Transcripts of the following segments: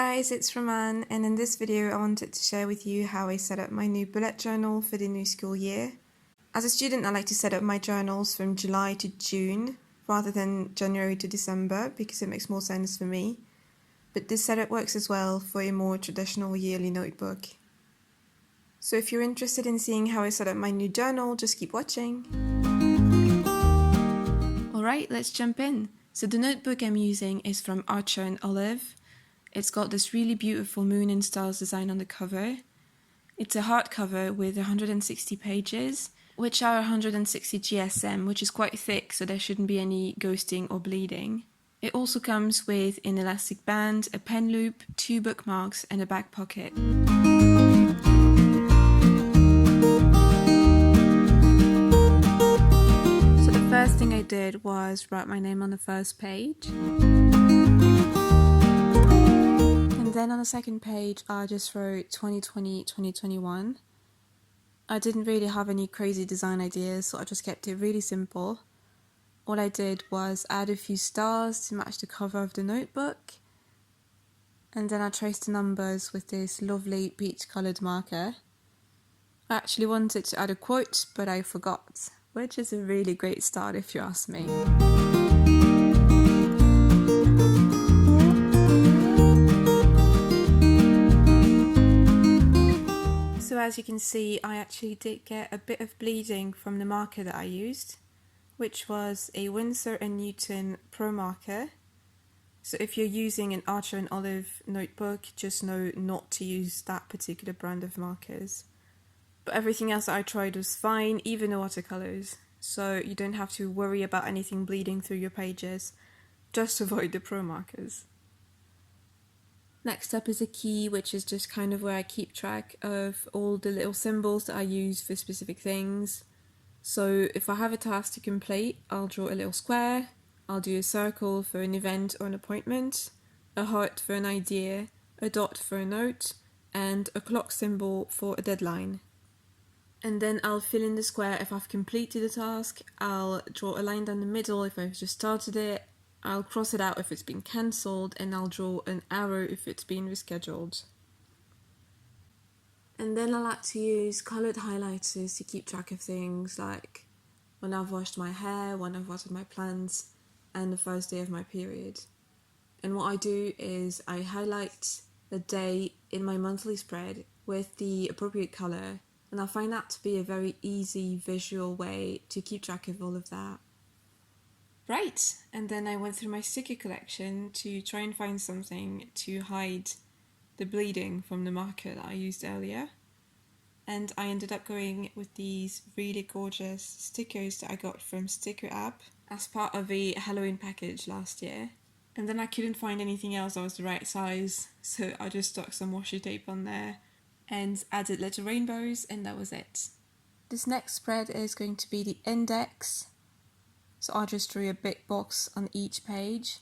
guys, it's Roman, and in this video I wanted to share with you how I set up my new bullet journal for the new school year. As a student, I like to set up my journals from July to June rather than January to December because it makes more sense for me. But this setup works as well for a more traditional yearly notebook. So if you're interested in seeing how I set up my new journal, just keep watching. Alright, let's jump in. So the notebook I'm using is from Archer & Olive. It's got this really beautiful moon and stars design on the cover. It's a hardcover with 160 pages, which are 160 GSM, which is quite thick, so there shouldn't be any ghosting or bleeding. It also comes with an elastic band, a pen loop, 2 bookmarks and a back pocket. So the first thing I did was write my name on the first page. And then on the second page, I just wrote 2020-2021. I didn't really have any crazy design ideas, so I just kept it really simple. All I did was add a few stars to match the cover of the notebook. And then I traced the numbers with this lovely peach-coloured marker. I actually wanted to add a quote, but I forgot, which is a really great start if you ask me. So as you can see, I actually did get a bit of bleeding from the marker that I used, which was a Winsor & Newton Pro marker. So if you're using an Archer & Olive notebook, just know not to use that particular brand of markers. But everything else that I tried was fine, even the watercolours. So you don't have to worry about anything bleeding through your pages. Just avoid the Pro markers. Next up is a key, which is just kind of where I keep track of all the little symbols that I use for specific things. So if I have a task to complete, I'll draw a little square, I'll do a circle for an event or an appointment, a heart for an idea, a dot for a note, and a clock symbol for a deadline. And then I'll fill in the square if I've completed the task, I'll draw a line down the middle if I've just started it, I'll cross it out if it's been cancelled, and I'll draw an arrow if it's been rescheduled. And then I like to use coloured highlighters to keep track of things like when I've washed my hair, when I've watered my plants, and the first day of my period. And what I do is I highlight the day in my monthly spread with the appropriate colour, and I find that to be a very easy visual way to keep track of all of that. Right, and then I went through my sticker collection to try and find something to hide the bleeding from the marker that I used earlier. And I ended up going with these really gorgeous stickers that I got from Sticker App as part of a Halloween package last year. And then I couldn't find anything else that was the right size, so I just stuck some washi tape on there and added little rainbows, and that was it. This next spread is going to be the index. So I just drew a big box on each page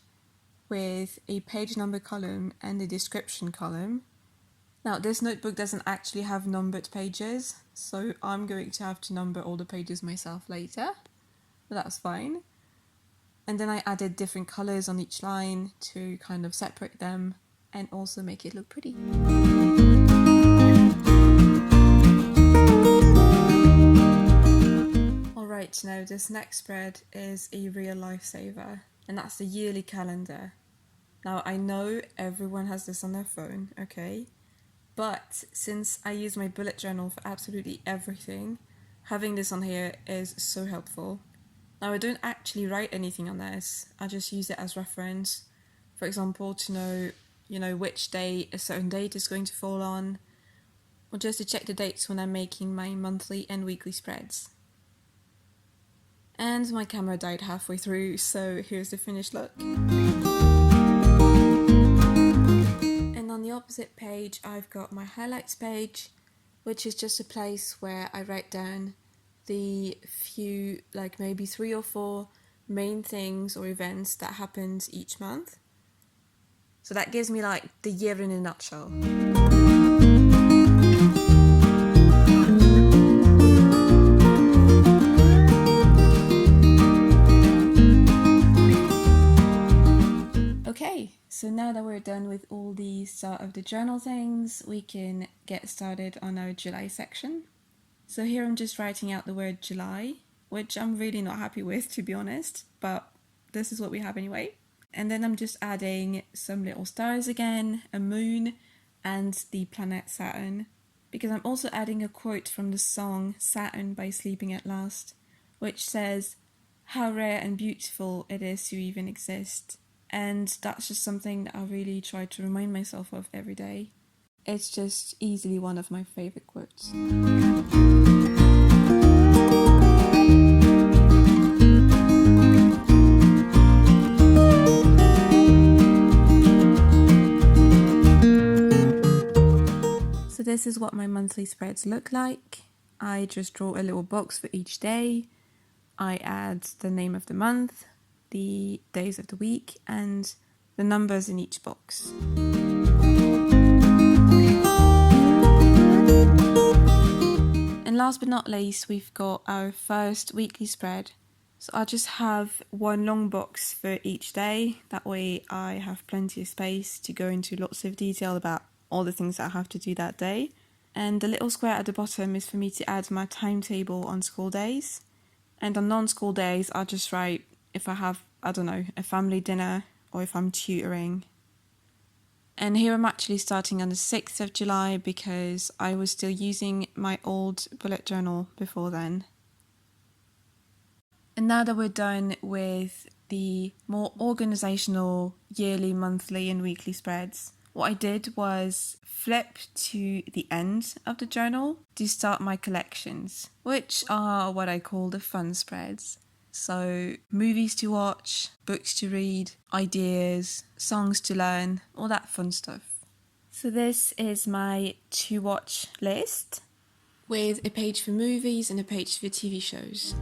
with a page number column and a description column. Now this notebook doesn't actually have numbered pages, so I'm going to have to number all the pages myself later, but that's fine. And then I added different colours on each line to kind of separate them and also make it look pretty. Alright, now this next spread is a real lifesaver, and that's the yearly calendar. Now I know everyone has this on their phone, okay? But since I use my bullet journal for absolutely everything, having this on here is so helpful. Now I don't actually write anything on this, I just use it as reference. For example, to know, which day a certain date is going to fall on, or just to check the dates when I'm making my monthly and weekly spreads. And my camera died halfway through, so here's the finished look. And on the opposite page, I've got my highlights page, which is just a place where I write down the few, like maybe 3 or 4 main things or events that happened each month. So that gives me like the year in a nutshell. Okay, So now that we're done with all the start of the journal things, we can get started on our July section. So here I'm just writing out the word July, which I'm really not happy with, to be honest, but this is what we have anyway. And then I'm just adding some little stars again, a moon, and the planet Saturn, because I'm also adding a quote from the song Saturn by Sleeping at Last, which says, "How rare and beautiful it is to even exist." And that's just something that I really try to remind myself of every day. It's just easily one of my favourite quotes. So this is what my monthly spreads look like. I just draw a little box for each day. I add the name of the month, the days of the week, and the numbers in each box. And last but not least, we've got our first weekly spread. So I'll just have one long box for each day. That way I have plenty of space to go into lots of detail about all the things that I have to do that day. And the little square at the bottom is for me to add my timetable on school days. And on non-school days, I'll just write if I have, I don't know, a family dinner or if I'm tutoring. And here I'm actually starting on the 6th of July because I was still using my old bullet journal before then. And now that we're done with the more organisational yearly, monthly and weekly spreads, what I did was flip to the end of the journal to start my collections, which are what I call the fun spreads. So movies to watch, books to read, ideas, songs to learn, all that fun stuff. So this is my to watch list with a page for movies and a page for TV shows.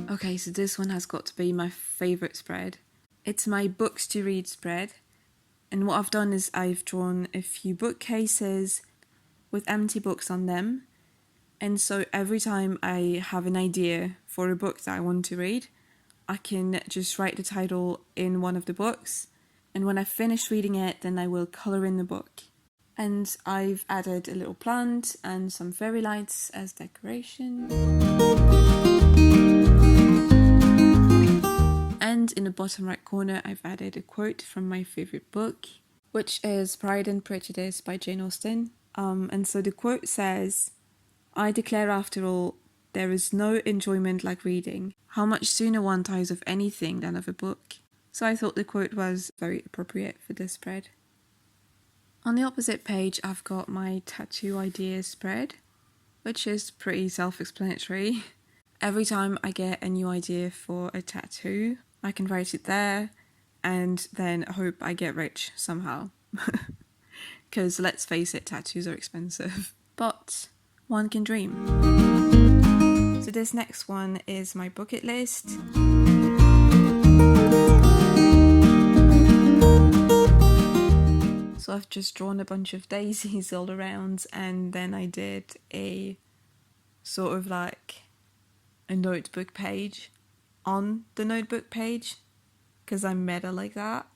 Okay, so this one has got to be my favourite spread. It's my books to read spread, and what I've done is I've drawn a few bookcases with empty books on them, and so every time I have an idea for a book that I want to read, I can just write the title in one of the books, and when I finish reading it, then I will colour in the book. And I've added a little plant and some fairy lights as decoration. And in the bottom right corner, I've added a quote from my favourite book, which is Pride and Prejudice by Jane Austen. And so the quote says, "I declare after all, there is no enjoyment like reading. How much sooner one tires of anything than of a book." So I thought the quote was very appropriate for this spread. On the opposite page, I've got my tattoo ideas spread, which is pretty self-explanatory. Every time I get a new idea for a tattoo, I can write it there and then hope I get rich somehow. Because let's face it, tattoos are expensive. But one can dream. So this next one is my bucket list. So I've just drawn a bunch of daisies all around, and then I did a sort of like a notebook page on the notebook page because I'm meta like that.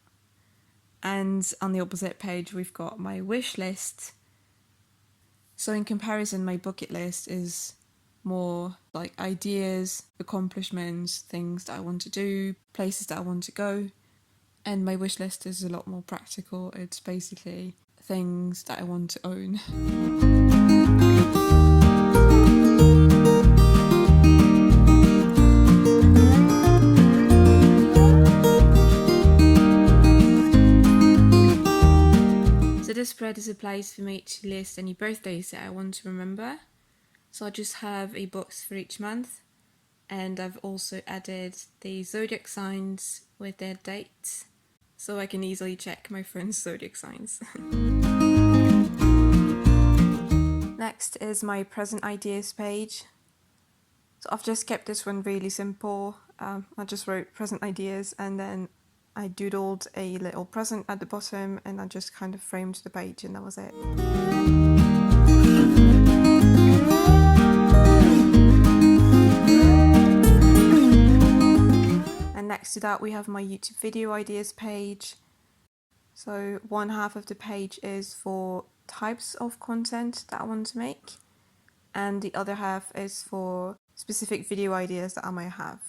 And on the opposite page we've got my wish list. So in comparison, my bucket list is more like ideas, accomplishments, things that I want to do, places that I want to go. And my wish list is a lot more practical. It's basically things that I want to own. So this spread is a place for me to list any birthdays that I want to remember. So I just have a box for each month, and I've also added the zodiac signs with their dates, so I can easily check my friends' zodiac signs. Next is my present ideas page. So I've just kept this one really simple. I just wrote present ideas and then I doodled a little present at the bottom and I just kind of framed the page and that was it. And next to that we have my YouTube video ideas page. So one half of the page is for types of content that I want to make, and the other half is for specific video ideas that I might have.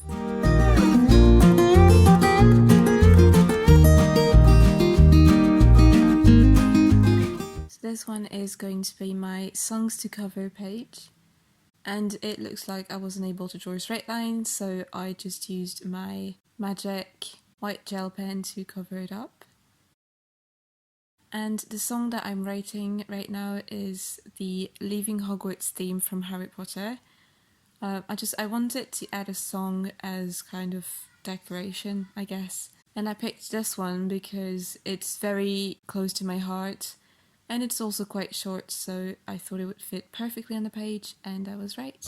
So this one is going to be my songs to cover page, and it looks like I wasn't able to draw a straight line, so I just used my magic white gel pen to cover it up. And the song that I'm writing right now is the Leaving Hogwarts theme from Harry Potter. I wanted to add a song as kind of decoration, I guess. And I picked this one because it's very close to my heart, and it's also quite short, so I thought it would fit perfectly on the page, and I was right.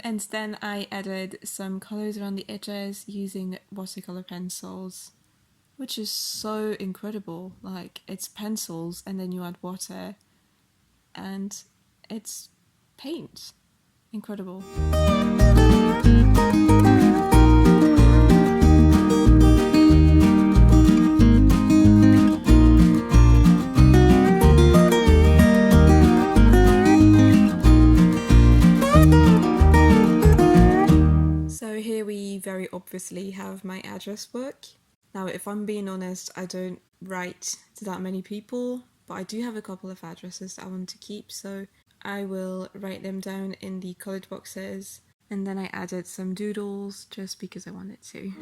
And then I added some colours around the edges using watercolour pencils, which is so incredible. Like, it's pencils and then you add water and it's paint. Incredible. So here we very obviously have my address book. Now, if I'm being honest, I don't write to that many people, but I do have a couple of addresses that I want to keep, so I will write them down in the coloured boxes, and then I added some doodles just because I wanted to.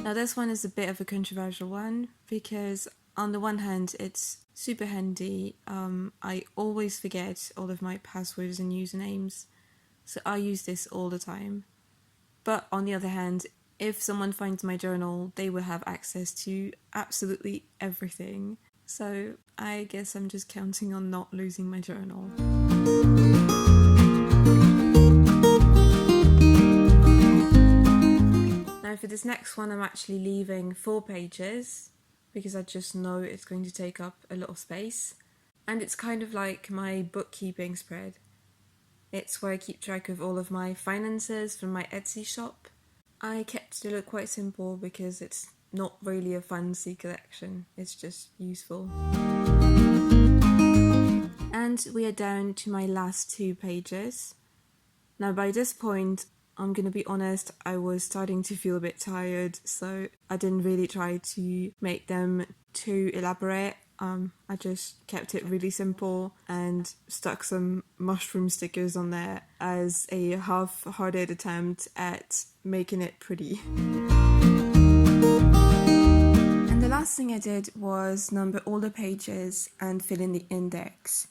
Now this one is a bit of a controversial one, because on the one hand it's super handy. I always forget all of my passwords and usernames, so I use this all the time. But on the other hand, if someone finds my journal, they will have access to absolutely everything. So I guess I'm just counting on not losing my journal. Now for this next one, I'm actually leaving 4 pages because I just know it's going to take up a lot of space. And it's kind of like my bookkeeping spread. It's where I keep track of all of my finances from my Etsy shop. I kept it quite simple because it's not really a fancy collection, it's just useful. And we are down to my last 2 pages. Now by this point, I'm gonna be honest, I was starting to feel a bit tired, so I didn't really try to make them too elaborate. I just kept it really simple and stuck some mushroom stickers on there as a half-hearted attempt at making it pretty. And the last thing I did was number all the pages and fill in the index.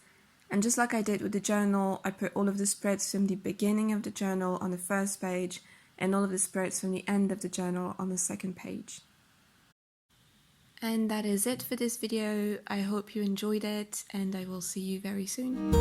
And just like I did with the journal, I put all of the spreads from the beginning of the journal on the first page and all of the spreads from the end of the journal on the second page. And that is it for this video. I hope you enjoyed it, and I will see you very soon.